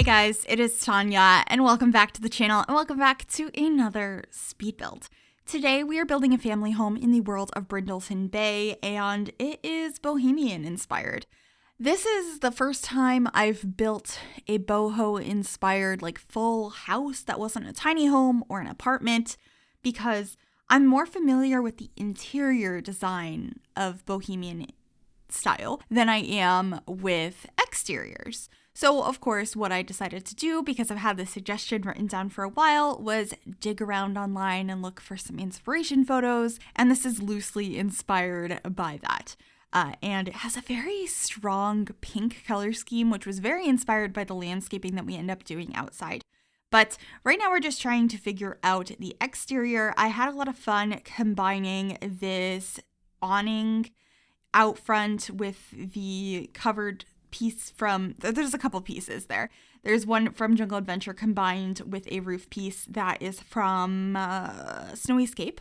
guys, it is Tanya, and welcome back to the channel, and welcome back to another speed build. Today we are building a family home in the world of Brindleton Bay, and it is Bohemian inspired. This is the first time I've built a boho inspired full house that wasn't a tiny home or an apartment, because I'm more familiar with the interior design of Bohemian style than I am with exteriors. So, of course, what I decided to do, because I've had this suggestion written down for a while, was dig around online and look for some inspiration photos, and this is loosely inspired by that. And it has a very strong pink color scheme, which was very inspired by the landscaping that we end up doing outside. But right now we're just trying to figure out the exterior. I had a lot of fun combining this awning out front with the covered piece from, there's a couple pieces there. There's one from Jungle Adventure combined with a roof piece that is from Snowy-scape.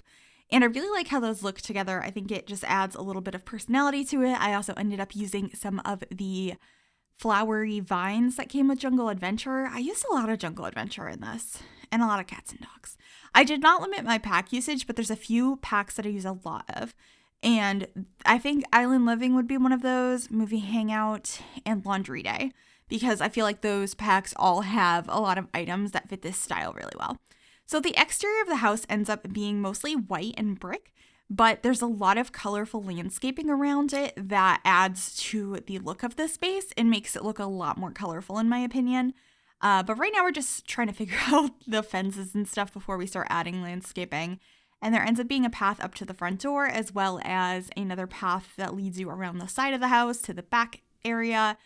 And I really like how those look together. I think it just adds a little bit of personality to it. I also ended up using some of the flowery vines that came with Jungle Adventure. I used a lot of Jungle Adventure in this, and a lot of cats and dogs. I did not limit my pack usage, but there's a few packs that I use a lot of. And I think Island Living would be one of those, Movie Hangout, and Laundry Day, because I feel like those packs all have a lot of items that fit this style really well. So the exterior of the house ends up being mostly white and brick, but there's a lot of colorful landscaping around it that adds to the look of the space and makes it look a lot more colorful in my opinion. But right now we're just trying to figure out the fences and stuff before we start adding landscaping. And there ends up being a path up to the front door, as well as another path that leads you around the side of the house to the back area.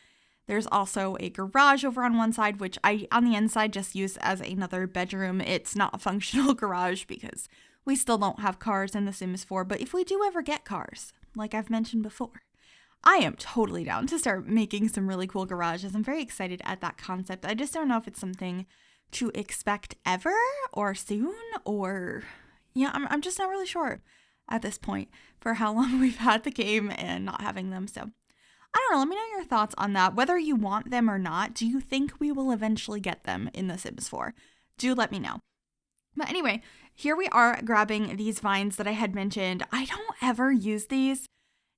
There's also a garage over on one side, which I, on the inside, just use as another bedroom. It's not a functional garage because we still don't have cars in The Sims 4. But if we do ever get cars, like I've mentioned before, I am totally down to start making some really cool garages. I'm very excited at that concept. I just don't know if it's something to expect ever or soon or... Yeah, I'm just not really sure at this point for how long we've had the game and not having them. So I don't know. Let me know your thoughts on that. Whether you want them or not, do you think we will eventually get them in The Sims 4? Do let me know. But anyway, here we are grabbing these vines that I had mentioned. I don't ever use these,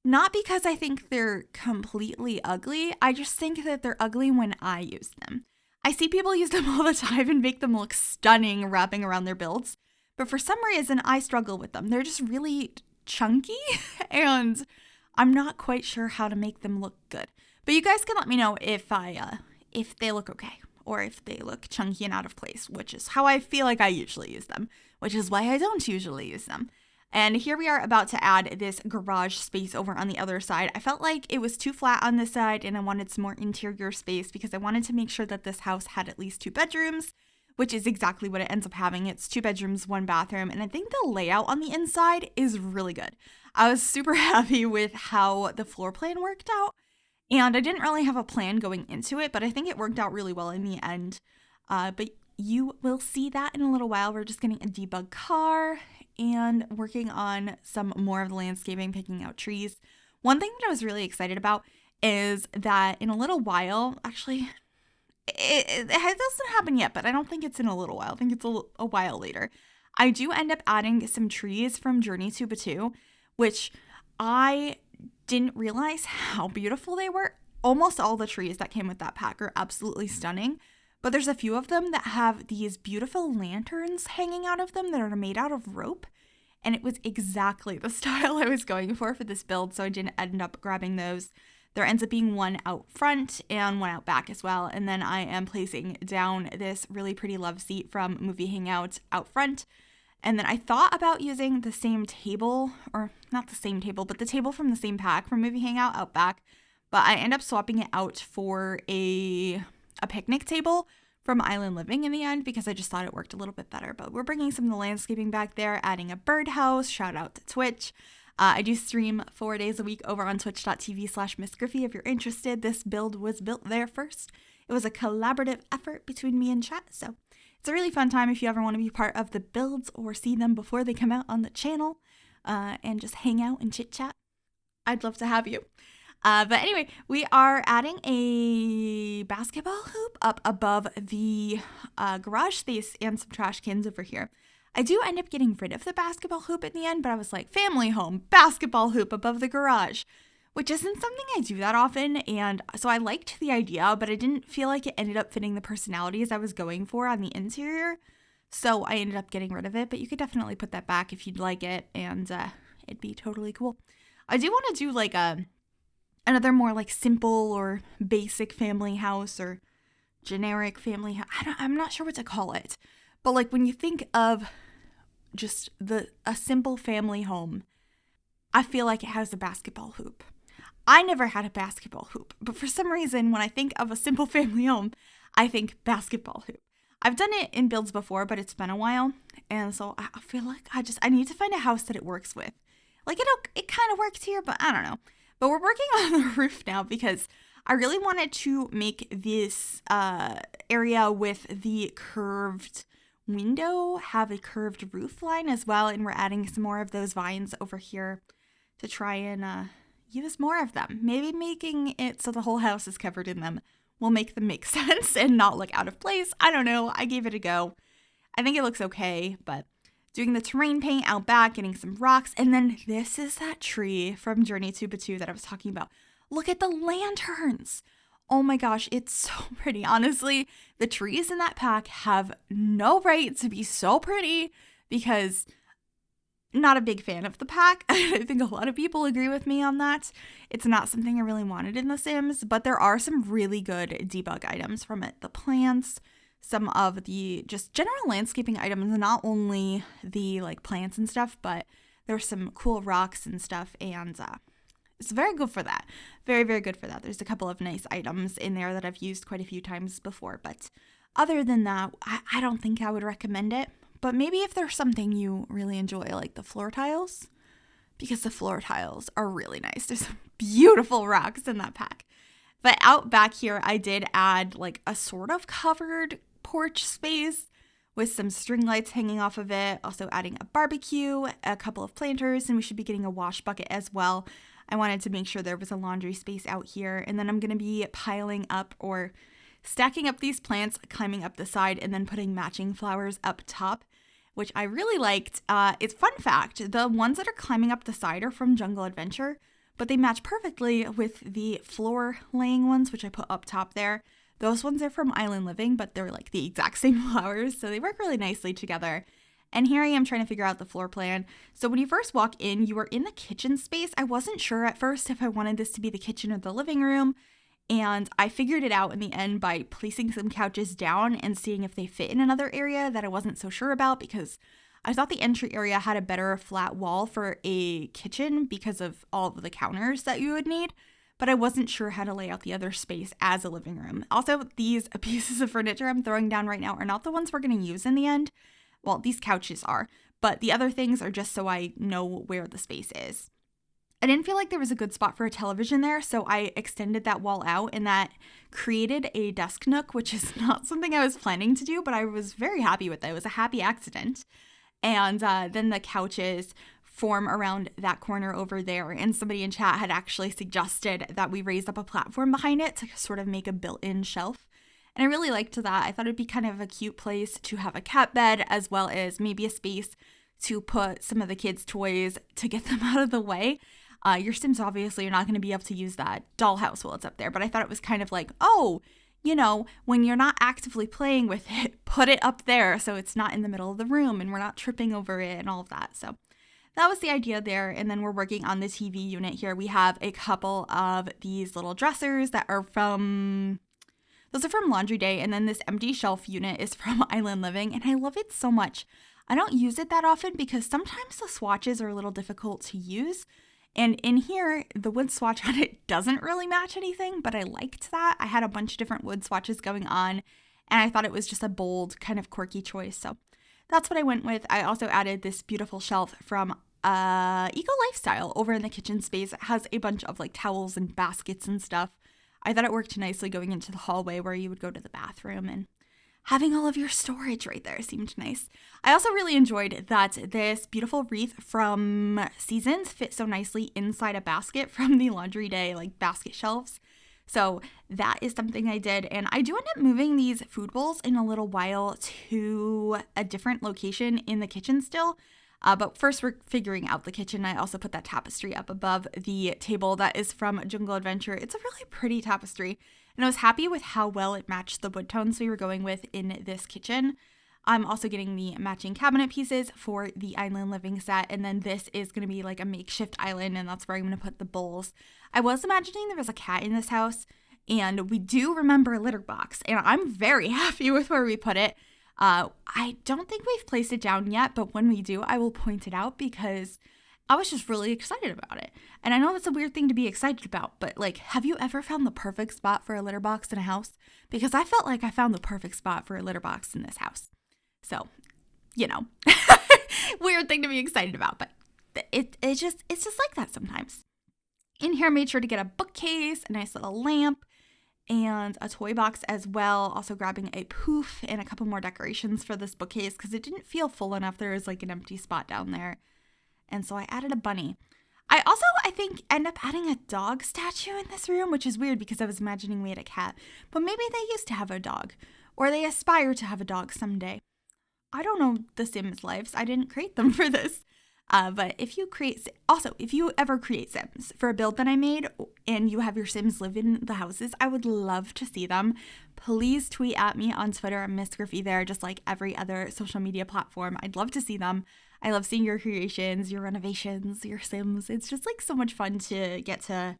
not because I think they're completely ugly. I just think that they're ugly when I use them. I see people use them all the time and make them look stunning wrapping around their builds. But for some reason, I struggle with them. They're just really chunky, and I'm not quite sure how to make them look good. But you guys can let me know if they look okay, or if they look chunky and out of place, which is how I feel like I usually use them, which is why I don't usually use them. And here we are about to add this garage space over on the other side. I felt like it was too flat on this side, and I wanted some more interior space because I wanted to make sure that this house had at least 2 bedrooms, which is exactly what it ends up having. It's 2 bedrooms, 1 bathroom, and I think the layout on the inside is really good. I was super happy with how the floor plan worked out, and I didn't really have a plan going into it, but I think it worked out really well in the end. But you will see that in a little while. We're just getting a debug car and working on some more of the landscaping, picking out trees. One thing that I was really excited about is that in a little while, actually... It doesn't happen yet, but I don't think it's in a little while. I think it's a while later. I do end up adding some trees from Journey to Batu, which I didn't realize how beautiful they were. Almost all the trees that came with that pack are absolutely stunning, but there's a few of them that have these beautiful lanterns hanging out of them that are made out of rope, and it was exactly the style I was going for this build, so I didn't end up grabbing those. There ends up being one out front and one out back as well. And then I am placing down this really pretty love seat from Movie Hangout out front. And then I thought about using the same table, or not the same table, but the table from the same pack from Movie Hangout out back. But I end up swapping it out for a picnic table from Island Living in the end because I just thought it worked a little bit better. But we're bringing some of the landscaping back there, adding a birdhouse, shout out to Twitch. I do stream 4 days a week over on twitch.tv/MissGryphi if you're interested. This build was built there first. It was a collaborative effort between me and chat, so it's a really fun time if you ever want to be part of the builds or see them before they come out on the channel and just hang out and chit chat. I'd love to have you. But anyway, we are adding a basketball hoop up above the garage space and some trash cans over here. I do end up getting rid of the basketball hoop in the end, but I was like, family home, basketball hoop above the garage, which isn't something I do that often. And so I liked the idea, but I didn't feel like it ended up fitting the personalities I was going for on the interior. So I ended up getting rid of it, but you could definitely put that back if you'd like it, and it'd be totally cool. I do want to do like another more like simple or basic family house or generic family house. I'm not sure what to call it. But like when you think of just a simple family home, I feel like it has a basketball hoop. I never had a basketball hoop, but for some reason when I think of a simple family home, I think basketball hoop. I've done it in builds before, but it's been a while, and so I feel like I need to find a house that it works with. Like it kind of works here, but I don't know. But we're working on the roof now because I really wanted to make this area with the curved window have a curved roof line as well, and we're adding some more of those vines over here to try and use more of them. Maybe making it so the whole house is covered in them will make them make sense and not look out of place. I don't know. I gave it a go. I think it looks okay, but doing the terrain paint out back, getting some rocks, and then this is that tree from Journey to Batu that I was talking about. Look at the lanterns. Oh my gosh, it's so pretty. Honestly, the trees in that pack have no right to be so pretty because not a big fan of the pack. I think a lot of people agree with me on that. It's not something I really wanted in The Sims, but there are some really good debug items from it. The plants, some of the just general landscaping items, not only the like plants and stuff, but there's some cool rocks and stuff, and it's very good for that. Very, very good for that. There's a couple of nice items in there that I've used quite a few times before, but other than that, I don't think I would recommend it. But maybe if there's something you really enjoy, like the floor tiles, because the floor tiles are really nice. There's some beautiful rocks in that pack. But out back here, I did add like a sort of covered porch space with some string lights hanging off of it. Also adding a barbecue, a couple of planters, and we should be getting a wash bucket as well. I wanted to make sure there was a laundry space out here. And then I'm going to be piling up or stacking up these plants, climbing up the side, and then putting matching flowers up top, which I really liked. It's fun fact, the ones that are climbing up the side are from Jungle Adventure, but they match perfectly with the floor laying ones, which I put up top there. Those ones are from Island Living, but they're like the exact same flowers, so they work really nicely together. And here I am trying to figure out the floor plan. So when you first walk in, you are in the kitchen space. I wasn't sure at first if I wanted this to be the kitchen or the living room. And I figured it out in the end by placing some couches down and seeing if they fit in another area that I wasn't so sure about, because I thought the entry area had a better flat wall for a kitchen because of all of the counters that you would need. But I wasn't sure how to lay out the other space as a living room. Also, these pieces of furniture I'm throwing down right now are not the ones we're going to use in the end. Well, these couches are, but the other things are just so I know where the space is. I didn't feel like there was a good spot for a television there, so I extended that wall out, and that created a desk nook, which is not something I was planning to do, but I was very happy with it. It was a happy accident. And then the couches form around that corner over there, and somebody in chat had actually suggested that we raise up a platform behind it to sort of make a built-in shelf. And I really liked that. I thought it'd be kind of a cute place to have a cat bed, as well as maybe a space to put some of the kids' toys to get them out of the way. Your Sims, obviously, you're not going to be able to use that dollhouse while it's up there, but I thought it was kind of like, oh, you know, when you're not actively playing with it, put it up there so it's not in the middle of the room and we're not tripping over it and all of that. So that was the idea there. And then we're working on the TV unit here. We have a couple of these little dressers that are from... Those are from Laundry Day, and then this empty shelf unit is from Island Living, and I love it so much. I don't use it that often because sometimes the swatches are a little difficult to use, and in here, the wood swatch on it doesn't really match anything, but I liked that. I had a bunch of different wood swatches going on, and I thought it was just a bold, kind of quirky choice, so that's what I went with. I also added this beautiful shelf from Eco Lifestyle over in the kitchen space. It has a bunch of like towels and baskets and stuff. I thought it worked nicely going into the hallway where you would go to the bathroom, and having all of your storage right there seemed nice. I also really enjoyed that this beautiful wreath from Seasons fit so nicely inside a basket from the Laundry Day like basket shelves. So that is something I did, and I do end up moving these food bowls in a little while to a different location in the kitchen still. But first we're figuring out the kitchen. I also put that tapestry up above the table that is from Jungle Adventure. It's a really pretty tapestry, and I was happy with how well it matched the wood tones we were going with in this kitchen. I'm also getting the matching cabinet pieces for the island living set, and then this is going to be like a makeshift island, and that's where I'm going to put the bowls. I was imagining there was a cat in this house, and we do remember a litter box, and I'm very happy with where we put it. I don't think we've placed it down yet, but when we do, I will point it out because I was just really excited about it. And I know that's a weird thing to be excited about, but like, have you ever found the perfect spot for a litter box in a house? Because I felt like I found the perfect spot for a litter box in this house. So, you know, weird thing to be excited about, but it's just like that sometimes. In here, I made sure to get a bookcase, a nice little lamp, and a toy box as well. Also grabbing a poof and a couple more decorations for this bookcase because it didn't feel full enough. There was like an empty spot down there. And so I added a bunny. I also, I think, end up adding a dog statue in this room, which is weird because I was imagining we had a cat. But maybe they used to have a dog, or they aspire to have a dog someday. I don't know the Sims lives. I didn't create them for this. But if you ever create Sims for a build that I made and you have your Sims live in the houses, I would love to see them. Please tweet at me on Twitter. I'm Miss Gryphi there, just like every other social media platform. I'd love to see them. I love seeing your creations, your renovations, your Sims. It's just like so much fun to get to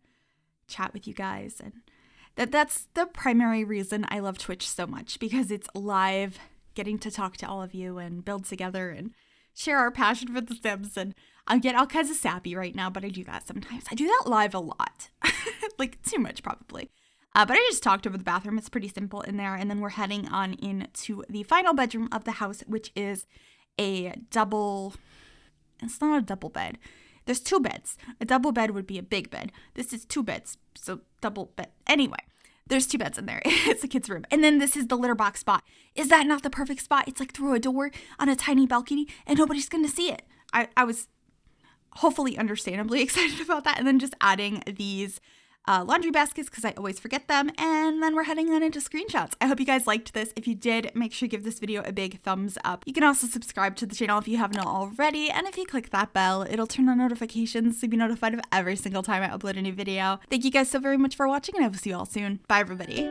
chat with you guys. And that's the primary reason I love Twitch so much, because it's live, getting to talk to all of you and build together and share our passion for the Sims. And I get all kinds of sappy right now, but I do that sometimes. I do that live a lot. Like too much probably. But I just talked over the bathroom. It's pretty simple in there. And then we're heading on into the final bedroom of the house, which is a double. It's not a double bed. There's two beds. A double bed would be a big bed. This is two beds. So double bed. Anyway, there's two beds in there. It's a kid's room. And then this is the litter box spot. Is that not the perfect spot? It's like through a door on a tiny balcony and nobody's going to see it. I was hopefully understandably excited about that. And then just adding these laundry baskets because I always forget them. And then we're heading on into screenshots. I hope you guys liked this. If you did, make sure you give this video a big thumbs up. You can also subscribe to the channel if you haven't already. And if you click that bell, it'll turn on notifications so you'll be notified of every single time I upload a new video. Thank you guys so very much for watching, and I will see you all soon. Bye, everybody.